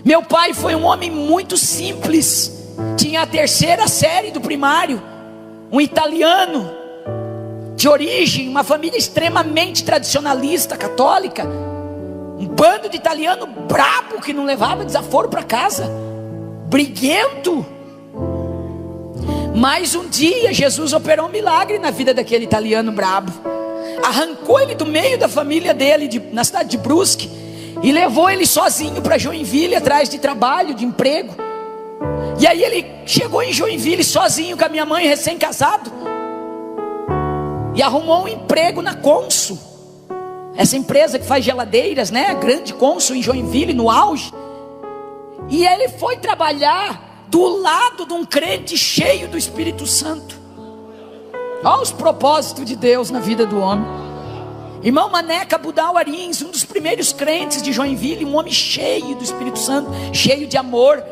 Meu pai foi um homem muito simples, tinha a terceira série do primário, um italiano, de origem, uma família extremamente tradicionalista, católica, um bando de italiano brabo, que não levava desaforo para casa, briguento. Mas um dia Jesus operou um milagre na vida daquele italiano brabo, arrancou ele do meio da família dele, na cidade de Brusque, e levou ele sozinho para Joinville, atrás de trabalho, de emprego. E aí ele chegou em Joinville sozinho com a minha mãe, recém-casado, e arrumou um emprego na Consul, essa empresa que faz geladeiras, né? A grande Consul em Joinville, no auge. E ele foi trabalhar do lado de um crente cheio do Espírito Santo. Olha os propósitos de Deus na vida do homem. Irmão Maneca Budal Arins, um dos primeiros crentes de Joinville, um homem cheio do Espírito Santo, cheio de amor.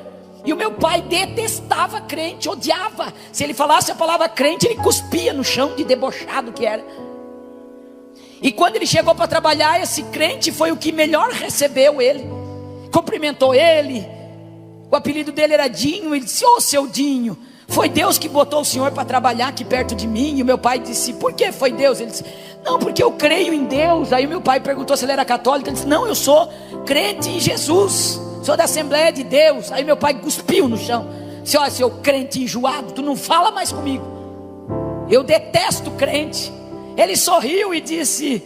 E o meu pai detestava crente, odiava. Se ele falasse a palavra crente, ele cuspia no chão, de debochado que era. E quando ele chegou para trabalhar, esse crente foi o que melhor recebeu ele, cumprimentou ele. O apelido dele era Dinho. Ele disse: ô seu Dinho, foi Deus que botou o senhor para trabalhar aqui perto de mim. E o meu pai disse: por que foi Deus? Ele disse: não, porque eu creio em Deus. Aí o meu pai perguntou se ele era católico. Ele disse: não, eu sou crente em Jesus, sou da Assembleia de Deus. Aí meu pai cuspiu no chão, disse: olha, seu crente enjoado, tu não fala mais comigo, eu detesto crente. Ele sorriu e disse: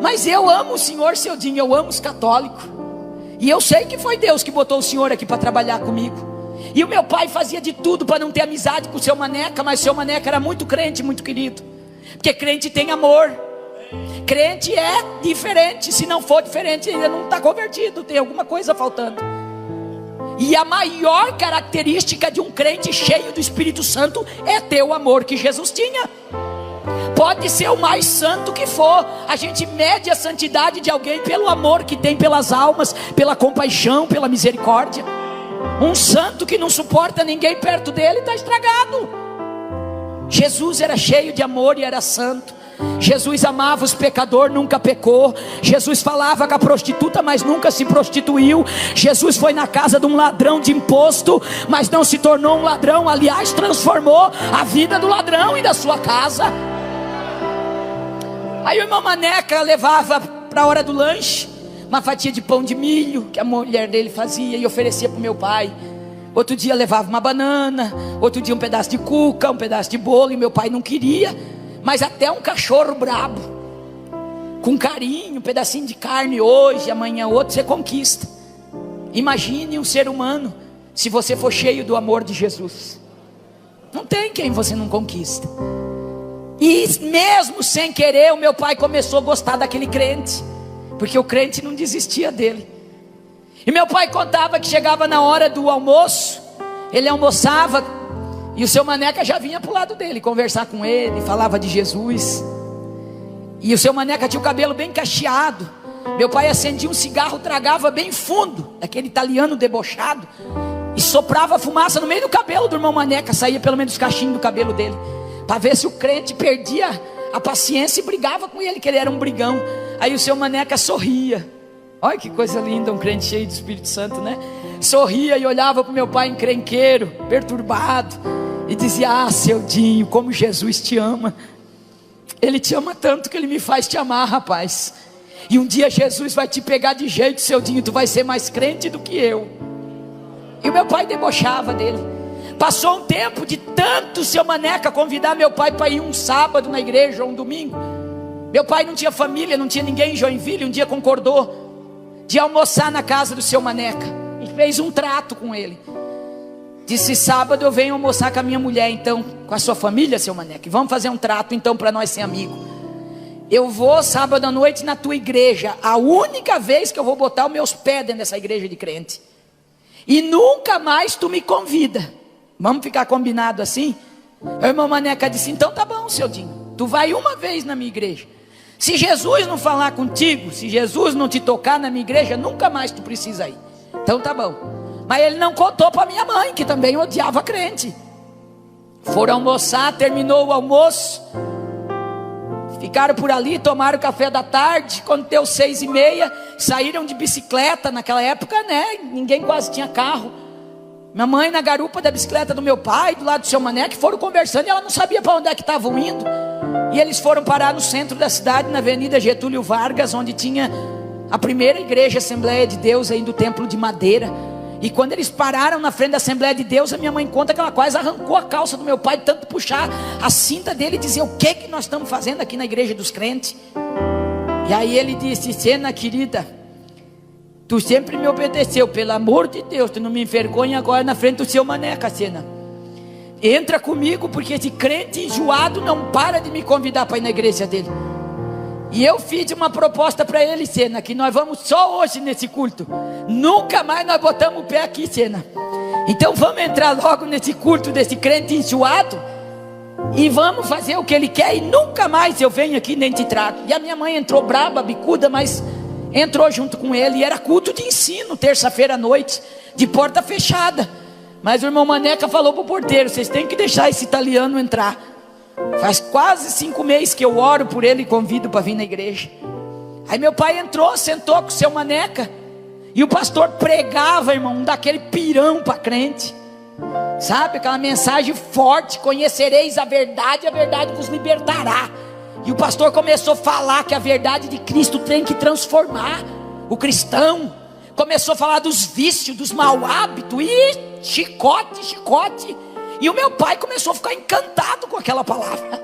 mas eu amo o senhor, seu Dinho, eu amo os católicos, e eu sei que foi Deus que botou o senhor aqui para trabalhar comigo. E o meu pai fazia de tudo para não ter amizade com o seu Maneca, mas o seu Maneca era muito crente, muito querido, porque crente tem amor. Crente é diferente, se não for diferente ainda não está convertido, tem alguma coisa faltando. E a maior característica de um crente cheio do Espírito Santo é ter o amor que Jesus tinha. Pode ser o mais santo que for, a gente mede a santidade de alguém pelo amor que tem pelas almas, pela compaixão, pela misericórdia. Um santo que não suporta ninguém perto dele está estragado. Jesus era cheio de amor e era santo. Jesus amava os pecadores, nunca pecou. Jesus falava com a prostituta, mas nunca se prostituiu. Jesus foi na casa de um ladrão de imposto, mas não se tornou um ladrão. Aliás, transformou a vida do ladrão e da sua casa. Aí o irmão Maneca levava para a hora do lanche uma fatia de pão de milho que a mulher dele fazia e oferecia para o meu pai. Outro dia levava uma banana, outro dia um pedaço de cuca, um pedaço de bolo, e meu pai não queria. Mas até um cachorro brabo, com carinho, um pedacinho de carne hoje, amanhã outro, você conquista. Imagine um ser humano, se você for cheio do amor de Jesus. Não tem quem você não conquista. E mesmo sem querer, o meu pai começou a gostar daquele crente, porque o crente não desistia dele. E meu pai contava que chegava na hora do almoço, ele almoçava, e o seu Maneca já vinha para o lado dele, conversar com ele, falava de Jesus. E o seu Maneca tinha o cabelo bem cacheado. Meu pai acendia um cigarro, tragava bem fundo, aquele italiano debochado, e soprava fumaça no meio do cabelo do irmão Maneca, saía pelo menos os cachinhos do cabelo dele, para ver se o crente perdia a paciência e brigava com ele, que ele era um brigão. Aí o seu Maneca sorria. Olha que coisa linda, um crente cheio do Espírito Santo, né? Sorria e olhava para o meu pai encrenqueiro, perturbado, e dizia: ah, seu Dinho, como Jesus te ama. Ele te ama tanto que ele me faz te amar, rapaz. E um dia Jesus vai te pegar de jeito, seu Dinho, tu vai ser mais crente do que eu. E o meu pai debochava dele. Passou um tempo, de tanto seu Maneca convidar meu pai para ir um sábado na igreja ou um domingo. Meu pai não tinha família, não tinha ninguém em Joinville. Um dia concordou de almoçar na casa do seu Maneca e fez um trato com ele. Disse: sábado eu venho almoçar com a minha mulher, então, com a sua família, seu Maneca, e vamos fazer um trato então para nós ser amigos. Eu vou sábado à noite na tua igreja, a única vez que eu vou botar os meus pés dentro dessa igreja de crente, e nunca mais tu me convida. Vamos ficar combinado assim? O irmão Maneca disse: então tá bom, seu Dinho, tu vai uma vez na minha igreja. Se Jesus não falar contigo, se Jesus não te tocar na minha igreja, nunca mais tu precisa ir. Então tá bom. Mas ele não contou para minha mãe, que também odiava crente. Foram almoçar, terminou o almoço, Ficaram por ali, tomaram café da tarde. Quando deu 6h30, saíram de bicicleta. Naquela época, né, ninguém quase tinha carro. Minha mãe na garupa da bicicleta do meu pai, do lado do seu Mané, que foram conversando, e ela não sabia para onde é que estavam indo. E eles foram parar no centro da cidade, na Avenida Getúlio Vargas, onde tinha a primeira igreja Assembleia de Deus, aí do Templo de Madeira. E quando eles pararam na frente da Assembleia de Deus, a minha mãe conta que ela quase arrancou a calça do meu pai, de tanto puxar a cinta dele e dizer: o que nós estamos fazendo aqui na igreja dos crentes? E aí ele disse: Sena querida, tu sempre me obedeceu, pelo amor de Deus, tu não me envergonha agora na frente do seu Maneca, Sena. Entra comigo, porque esse crente enjoado não para de me convidar para ir na igreja dele. E eu fiz uma proposta para ele, Sena, que nós vamos só hoje nesse culto. Nunca mais nós botamos o pé aqui, Sena. Então vamos entrar logo nesse culto desse crente enjoado e vamos fazer o que ele quer, e nunca mais eu venho aqui nem te trago. E a minha mãe entrou braba, bicuda, mas entrou junto com ele. E era culto de ensino, terça-feira à noite, de porta fechada. Mas o irmão Maneca falou para o porteiro: vocês têm que deixar esse italiano entrar. Faz quase 5 meses que eu oro por ele e convido para vir na igreja. Aí meu pai entrou, sentou com o seu Maneca, e o pastor pregava, irmão, daquele pirão para crente, sabe, aquela mensagem forte: conhecereis a verdade vos libertará. E o pastor começou a falar que a verdade de Cristo tem que transformar o cristão. Começou a falar dos vícios, dos mau hábitos, e chicote. E o meu pai começou a ficar encantado com aquela palavra.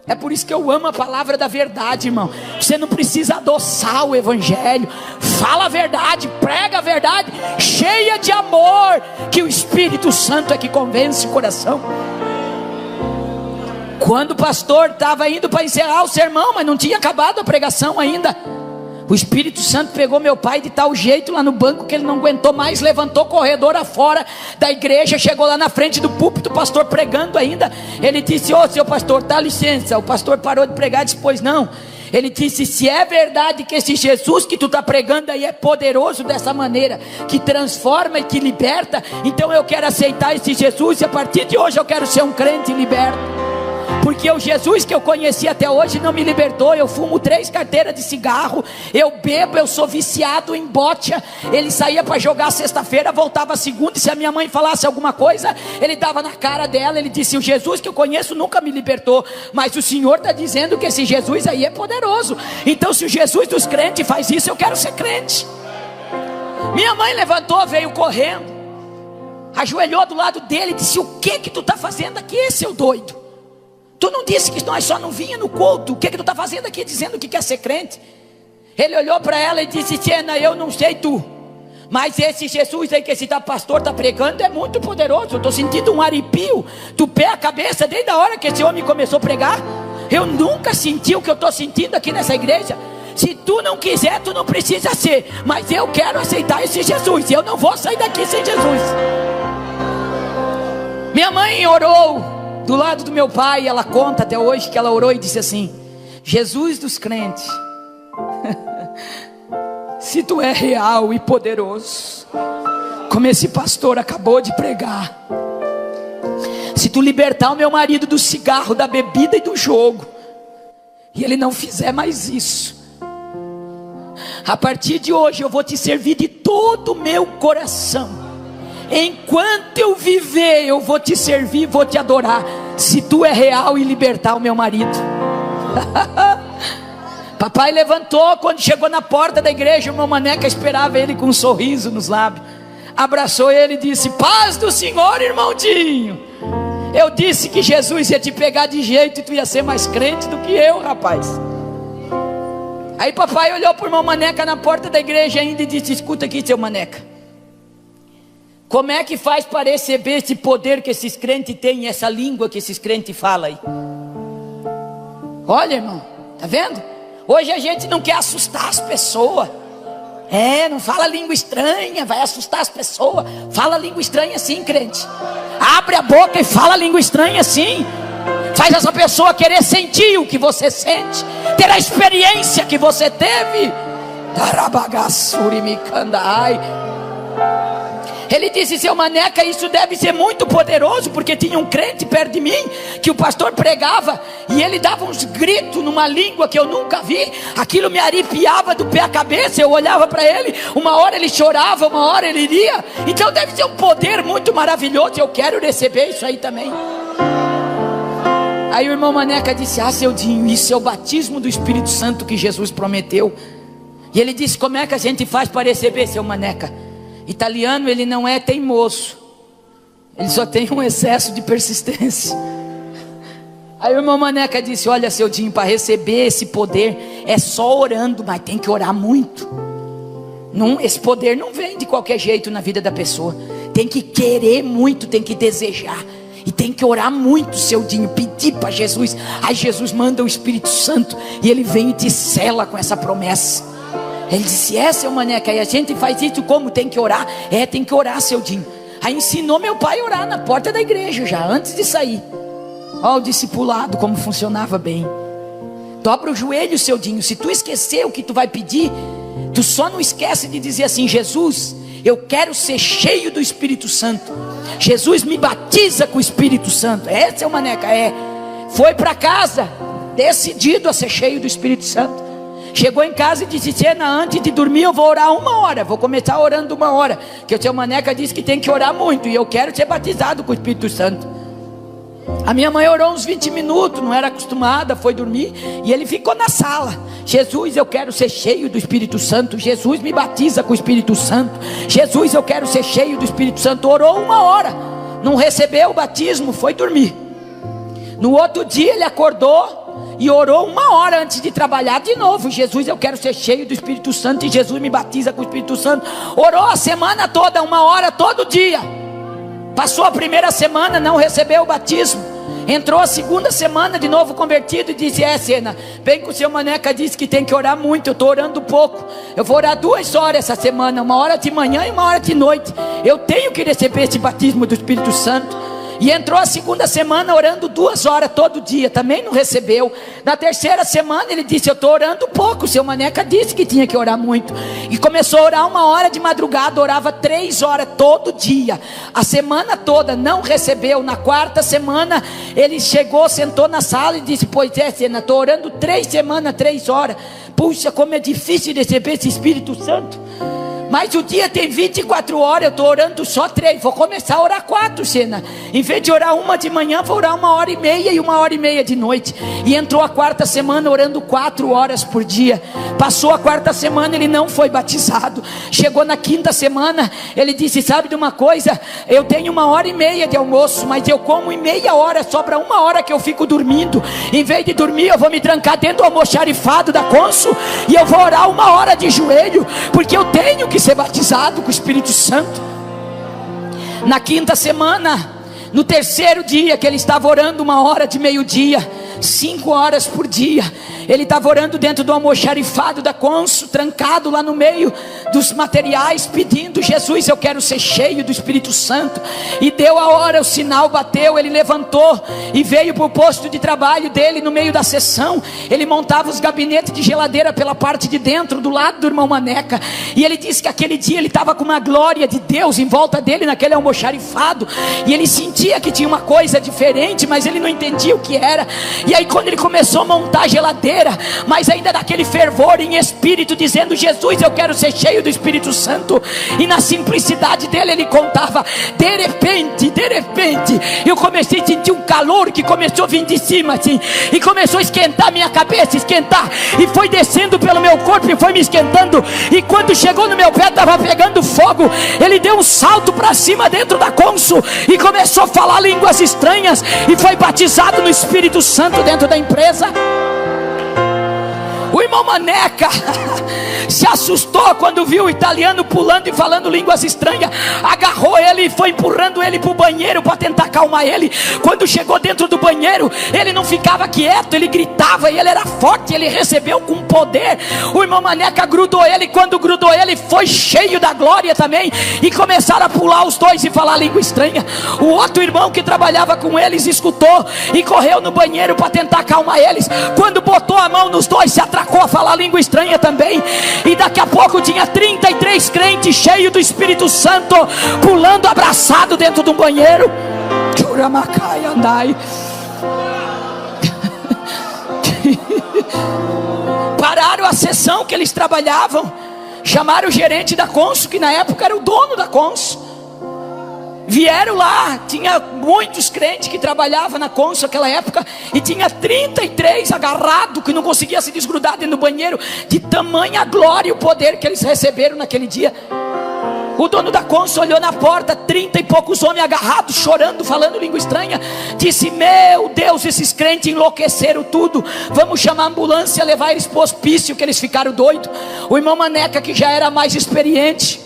É por isso que eu amo a palavra da verdade, irmão. Você não precisa adoçar o evangelho. Fala a verdade, prega a verdade, cheia de amor, que o Espírito Santo é que convence o coração. Quando o pastor estava indo para encerrar o sermão, mas não tinha acabado a pregação ainda, o Espírito Santo pegou meu pai de tal jeito lá no banco que ele não aguentou mais, levantou corredor afora da igreja, chegou lá na frente do púlpito, o pastor pregando ainda. Ele disse: ô seu pastor, dá licença. O pastor parou de pregar e disse: pois não. Ele disse: se é verdade que esse Jesus que tu está pregando aí é poderoso dessa maneira, que transforma e que liberta, então eu quero aceitar esse Jesus, e a partir de hoje eu quero ser um crente liberto. Porque o Jesus que eu conheci até hoje não me libertou. Eu fumo 3 carteiras de cigarro, eu bebo, eu sou viciado em bocha. Ele saía para jogar sexta-feira, voltava segunda, e se a minha mãe falasse alguma coisa, ele dava na cara dela. Ele disse: o Jesus que eu conheço nunca me libertou, mas o Senhor está dizendo que esse Jesus aí é poderoso. Então se o Jesus dos crentes faz isso, eu quero ser crente. Minha mãe levantou, veio correndo, ajoelhou do lado dele e disse: o que tu está fazendo aqui, seu doido? Tu não disse que nós só não vinha no culto? O que tu está fazendo aqui dizendo que quer ser crente? Ele olhou para ela e disse: Sena, eu não sei tu, mas esse Jesus aí que esse pastor está pregando é muito poderoso. Eu estou sentindo um arrepio do pé à cabeça desde a hora que esse homem começou a pregar. Eu nunca senti o que eu estou sentindo aqui nessa igreja. Se tu não quiser, tu não precisa ser, mas eu quero aceitar esse Jesus, e eu não vou sair daqui sem Jesus. Minha mãe orou do lado do meu pai, ela conta até hoje que ela orou e disse assim: Jesus dos crentes, se tu é real e poderoso, como esse pastor acabou de pregar, se tu libertar o meu marido do cigarro, da bebida e do jogo, e ele não fizer mais isso, a partir de hoje eu vou te servir de todo o meu coração. Enquanto eu viver, eu vou te servir, vou te adorar, se tu é real e libertar o meu marido. Papai levantou, quando chegou na porta da igreja, o irmão Maneca esperava ele com um sorriso nos lábios, abraçou ele e disse: paz do Senhor, irmãozinho. Eu disse que Jesus ia te pegar de jeito e tu ia ser mais crente do que eu, rapaz. Aí papai olhou para o irmão Maneca na porta da igreja ainda e disse: escuta aqui, seu Maneca, como é que faz para receber esse poder que esses crentes têm, essa língua que esses crentes falam aí? Olha, irmão, tá vendo? Hoje a gente não quer assustar as pessoas. Não fala língua estranha, vai assustar as pessoas. Fala língua estranha sim, crente. Abre a boca e fala língua estranha sim. Faz essa pessoa querer sentir o que você sente, ter a experiência que você teve. Ele disse: seu Maneca, isso deve ser muito poderoso, porque tinha um crente perto de mim, que o pastor pregava, e ele dava uns gritos numa língua que eu nunca vi. Aquilo me arrepiava do pé à cabeça. Eu olhava para ele, uma hora ele chorava, uma hora ele iria. Então deve ser um poder muito maravilhoso. Eu quero receber isso aí também. Aí o irmão Maneca disse: seu Dinho, isso é o batismo do Espírito Santo que Jesus prometeu. E ele disse: como é que a gente faz para receber, seu Maneca? Italiano, ele não é teimoso, ele só tem um excesso de persistência. Aí o irmão Maneca disse: olha, seu Dinho, para receber esse poder é só orando, mas tem que orar muito. Esse poder não vem de qualquer jeito na vida da pessoa. Tem que querer muito, tem que desejar, e tem que orar muito, seu Dinho, pedir para Jesus. Aí Jesus manda o Espírito Santo, e ele vem e te sela com essa promessa. Ele disse: seu Maneca, e a gente faz isso como? Tem que orar? Tem que orar, seu Dinho. Aí ensinou meu pai a orar na porta da igreja, já antes de sair. Olha o discipulado, como funcionava bem. Dobra o joelho, seu Dinho. Se tu esquecer o que tu vai pedir, tu só não esquece de dizer assim: Jesus, eu quero ser cheio do Espírito Santo. Jesus, me batiza com o Espírito Santo. Seu Maneca, foi para casa decidido a ser cheio do Espírito Santo. Chegou em casa e disse: Sena, antes de dormir eu vou orar 1 hora. Vou começar orando 1 hora, que o seu Maneca disse que tem que orar muito, e eu quero ser batizado com o Espírito Santo. A minha mãe orou uns 20 minutos, não era acostumada, foi dormir, e ele ficou na sala: Jesus, eu quero ser cheio do Espírito Santo. Jesus, me batiza com o Espírito Santo. Jesus, eu quero ser cheio do Espírito Santo. Orou 1 hora, não recebeu o batismo, foi dormir. No outro dia ele acordou e orou 1 hora antes de trabalhar de novo: Jesus, eu quero ser cheio do Espírito Santo, e Jesus me batiza com o Espírito Santo. Orou a semana toda, 1 hora todo dia. Passou a primeira semana, não recebeu o batismo. Entrou a segunda semana, de novo convertido, e disse: Sena, bem que o seu Maneca disse que tem que orar muito, eu estou orando pouco. Eu vou orar 2 horas essa semana, 1 hora de manhã e 1 hora de noite. Eu tenho que receber esse batismo do Espírito Santo. E entrou a segunda semana orando 2 horas todo dia, também não recebeu. Na terceira semana ele disse: eu estou orando pouco, o seu Maneca disse que tinha que orar muito. E começou a orar 1 hora de madrugada, orava 3 horas todo dia, a semana toda, não recebeu. Na quarta semana ele chegou, sentou na sala e disse: pois Sena, estou orando 3 semanas, 3 horas. Puxa, como é difícil receber esse Espírito Santo. Mas o dia tem 24 horas, eu estou orando só 3. Vou começar a orar 4, Sena. Em vez de orar 1 de manhã, vou orar 1h30 e 1h30 de noite. E entrou a quarta semana orando 4 horas por dia. Passou a quarta semana, ele não foi batizado. Chegou na quinta semana, ele disse: sabe de uma coisa? Eu tenho 1h30 de almoço, mas eu como em meia hora, sobra 1 hora que eu fico dormindo. Em vez de dormir, eu vou me trancar dentro do almoxarifado da Consul, e eu vou orar 1 hora de joelho, porque eu tenho que ser batizado com o Espírito Santo. Na quinta semana, no terceiro dia que ele estava orando 1 hora de meio-dia, 5 horas por dia, ele estava orando dentro do almoxarifado da Consul, trancado lá no meio dos materiais, pedindo: Jesus, eu quero ser cheio do Espírito Santo. E deu a hora, o sinal bateu, ele levantou e veio para o posto de trabalho dele. No meio da sessão, ele montava os gabinetes de geladeira pela parte de dentro, do lado do irmão Maneca. E ele disse que aquele dia ele estava com uma glória de Deus em volta dele, naquele almoxarifado, e ele sentia que tinha uma coisa diferente, mas ele não entendia o que era. E aí quando ele começou a montar a geladeira, mas ainda naquele fervor em espírito, dizendo: Jesus, eu quero ser cheio do Espírito Santo, e na simplicidade dele ele contava: de repente, eu comecei a sentir um calor que começou a vir de cima assim, e começou a esquentar minha cabeça, esquentar, e foi descendo pelo meu corpo e foi me esquentando, e quando chegou no meu pé estava pegando fogo. Ele deu um salto para cima dentro da Consul e começou a falar línguas estranhas, e foi batizado no Espírito Santo dentro da empresa. O irmão Maneca se assustou quando viu o italiano pulando e falando línguas estranhas. Agarrou ele e foi empurrando ele para o banheiro para tentar acalmar ele. Quando chegou dentro do banheiro, ele não ficava quieto, ele gritava, e ele era forte, ele recebeu com poder. O irmão Maneca grudou ele, quando grudou ele, foi cheio da glória também, e começaram a pular os dois e falar língua estranha. O outro irmão que trabalhava com eles escutou e correu no banheiro para tentar acalmar eles. Quando botou a mão nos dois, se atracou sacou a falar língua estranha também. E daqui a pouco tinha 33 crentes cheios do Espírito Santo, pulando abraçado dentro de um banheiro. Churamacai andai. Pararam a sessão que eles trabalhavam, chamaram o gerente da Consul, que na época era o dono da Consul. Vieram lá, tinha muitos crentes que trabalhavam na Consul naquela época, e tinha 33 agarrados, que não conseguia se desgrudar dentro do banheiro, de tamanha glória e o poder que eles receberam naquele dia. O dono da Consul olhou na porta, 30 e poucos homens agarrados, chorando, falando língua estranha. Disse: meu Deus, esses crentes enlouqueceram tudo, vamos chamar a ambulância, levar eles para o hospício, que eles ficaram doidos. O irmão Maneca, que já era mais experiente,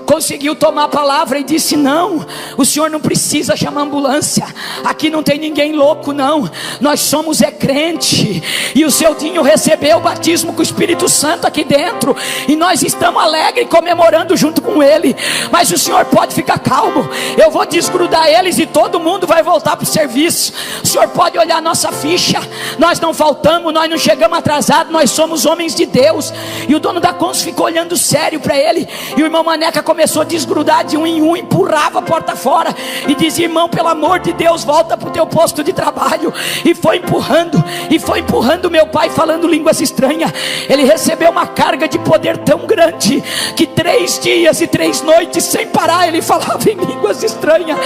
conseguiu tomar a palavra e disse: não, o senhor não precisa chamar ambulância, aqui não tem ninguém louco não, nós somos crente, e o seu Dinho recebeu o batismo com o Espírito Santo aqui dentro, e nós estamos alegres comemorando junto com ele. Mas o senhor pode ficar calmo, eu vou desgrudar eles e todo mundo vai voltar para o serviço. O senhor pode olhar a nossa ficha, nós não faltamos, nós não chegamos atrasados, nós somos homens de Deus. E o dono da Consul ficou olhando sério para ele, e o irmão Maneca começou a desgrudar de um em um, empurrava a porta fora e dizia: irmão, pelo amor de Deus, volta para o teu posto de trabalho. E foi empurrando meu pai, falando línguas estranhas. Ele recebeu uma carga de poder tão grande, que 3 dias e 3 noites sem parar ele falava em línguas estranhas.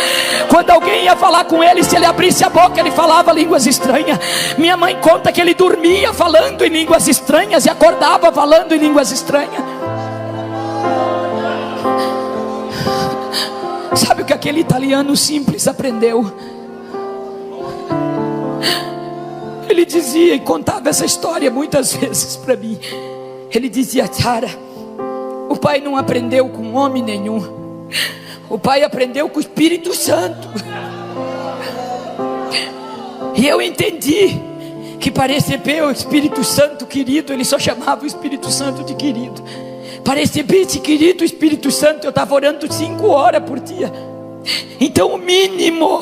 Quando alguém ia falar com ele, se ele abrisse a boca, ele falava línguas estranhas. Minha mãe conta que ele dormia falando em línguas estranhas e acordava falando em línguas estranhas. Sabe o que aquele italiano simples aprendeu? Ele dizia e contava essa história muitas vezes para mim. Ele dizia: Cara, o pai não aprendeu com homem nenhum, o pai aprendeu com o Espírito Santo. E eu entendi que para receber o Espírito Santo querido, ele só chamava o Espírito Santo de querido. Para receber esse querido Espírito Santo, eu estava orando 5 horas por dia. Então o mínimo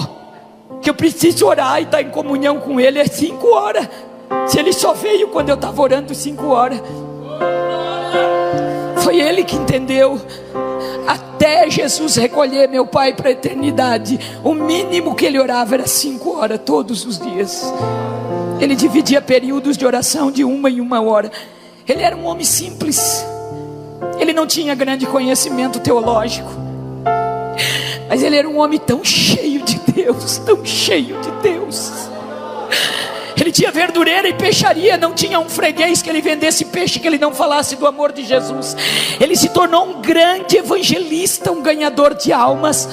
que eu preciso orar e estar em comunhão com ele é 5 horas. Se ele só veio quando eu estava orando 5 horas, foi ele que entendeu. Até Jesus recolher meu pai para a eternidade, o mínimo que ele orava era 5 horas todos os dias. Ele dividia períodos de oração de 1 em 1 hora. Ele era um homem simples, ele não tinha grande conhecimento teológico, mas ele era um homem tão cheio de Deus, tão cheio de Deus. Ele tinha verdureira e peixaria, não tinha um freguês que ele vendesse peixe que ele não falasse do amor de Jesus. Ele se tornou um grande evangelista, um ganhador de almas.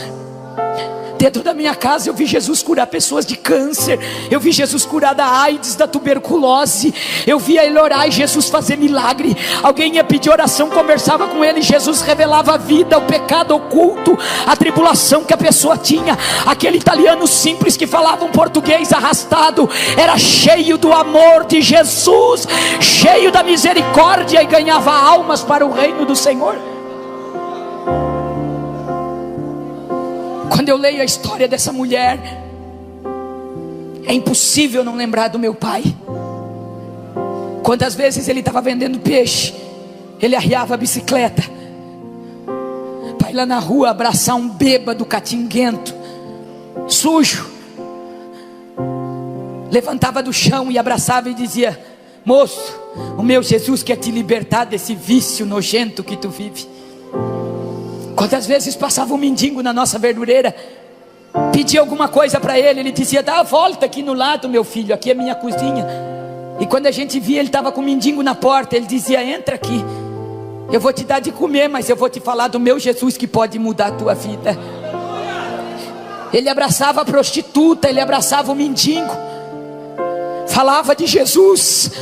Dentro da minha casa eu vi Jesus curar pessoas de câncer, eu vi Jesus curar da AIDS, da tuberculose, eu via ele orar e Jesus fazer milagre. Alguém ia pedir oração, conversava com ele, Jesus revelava a vida, o pecado oculto, a tribulação que a pessoa tinha. Aquele italiano simples que falava um português arrastado, era cheio do amor de Jesus, cheio da misericórdia, e ganhava almas para o reino do Senhor. Quando eu leio a história dessa mulher, é impossível não lembrar do meu pai. Quantas vezes ele estava vendendo peixe, ele arriava a bicicleta para ir lá na rua abraçar um bêbado catinguento, sujo. Levantava do chão e abraçava e dizia: moço, o meu Jesus quer te libertar desse vício nojento que tu vive. Quantas vezes passava um mendigo na nossa verdureira, pedia alguma coisa para ele, ele dizia: dá a volta aqui no lado, meu filho, aqui é minha cozinha. E quando a gente via, ele estava com o mendigo na porta, ele dizia: entra aqui, eu vou te dar de comer, mas eu vou te falar do meu Jesus que pode mudar a tua vida. Ele abraçava a prostituta, ele abraçava o mendigo, falava de Jesus.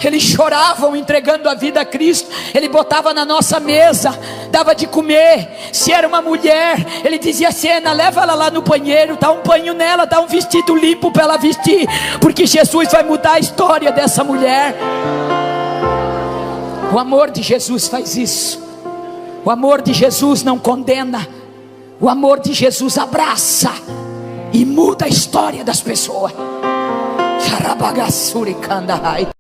Eles choravam entregando a vida a Cristo. Ele botava na nossa mesa, dava de comer. Se era uma mulher, ele dizia: Sena, leva ela lá no banheiro, dá um banho nela, dá um vestido limpo para ela vestir, porque Jesus vai mudar a história dessa mulher. O amor de Jesus faz isso. O amor de Jesus não condena, o amor de Jesus abraça e muda a história das pessoas.